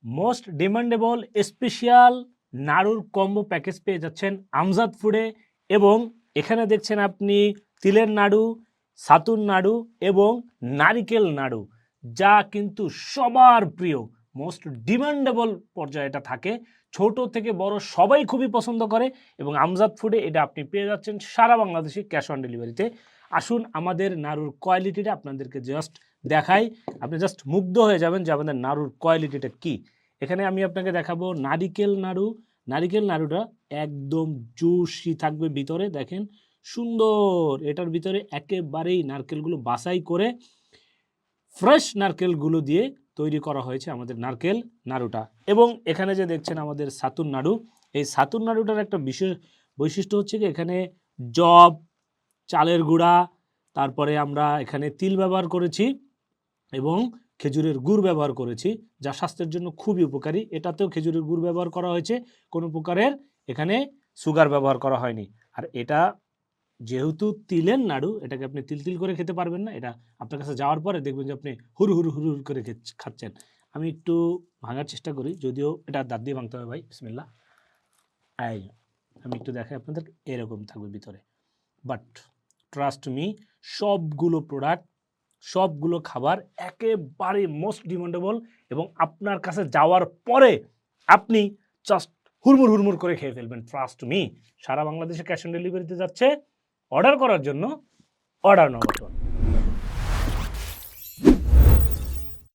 Most demandable special নাড়ুর combo package পেয়ে যাচ্ছেন আমজাদ ফুডে। এবং এখানে দেখছেন আপনি তিলের নাড়ু, ছাতুর নাড়ু এবং নারিকেল নাড়ু, যা কিন্তু সবার প্রিয়, মোস্ট ডিমান্ডেবল পর্যায়ে এটা থাকে। ছোট থেকে বড় সবাই খুবই পছন্দ করে এবং আমজাদ ফুডে এটা আপনি পেয়ে যাচ্ছেন সারা বাংলাদেশে ক্যাশ অন ডেলিভারিতে। আসুন আমাদের নাড়ুর কোয়ালিটিটা আপনাদেরকে জাস্ট দেখাই, আপনি জাস্ট মুগ্ধ হয়ে যাবেন যে আমাদের নাড়ুর কোয়ালিটিটা কি। এখানে আমি আপনাকে দেখাবো নারিকেল নাড়ু। নারিকেল নাড়ুটা একদম জুসি থাকবে ভিতরে, দেখেন সুন্দর। এটার ভিতরে একেবারেই নারকেলগুলো বাছাই করে ফ্রেশ নারকেলগুলো দিয়ে তৈরি করা হয়েছে আমাদের নারকেল নাড়ুটা। এবং এখানে যে দেখছেন আমাদের ছাতুর নাড়ু, এই ছাতুর নাড়ুটার একটা বিশেষ বৈশিষ্ট্য হচ্ছে কি এখানে জব, চালের গুঁড়া, তারপরে আমরা এখানে তিল ব্যবহার করেছি এবং খেজুরের গুড় ব্যবহার করেছি, যা স্বাস্থ্যের জন্য খুবই উপকারী। এটাতেও খেজুরের গুড় ব্যবহার করা হয়েছে, কোনো প্রকারের এখানে সুগার ব্যবহার করা হয়নি। আর এটা যেহেতু তিলের নাড়ু, এটাকে আপনি তিল তিল করে খেতে পারবেন না, এটা আপনার কাছে যাওয়ার পরে দেখবেন যে আপনি হুর হুর হুর হুর করে খাচ্ছেন। আমি একটু ভাঙার চেষ্টা করি, যদিও এটা দাঁত দিয়ে ভাঙতে হবে ভাই, বিসমিল্লাহ। এই আমি একটু দেখাই আপনাদের, এরকম থাকবে ভিতরে। বাট ট্রাস্ট মি, সবগুলো প্রোডাক্ট, সবগুলো খাবার একেবারে মোস্ট ডিমান্ডেবল এবং আপনার কাছে যাওয়ার পরে আপনি জাস্ট হুড়মুড় হুড়মুড় করে খেয়ে ফেলবেন, ট্রাস্ট মি। সারা বাংলাদেশে ক্যাশ অন ডেলিভারিতে যাচ্ছে। অর্ডার করার জন্য অর্ডার নাও বর্তমান।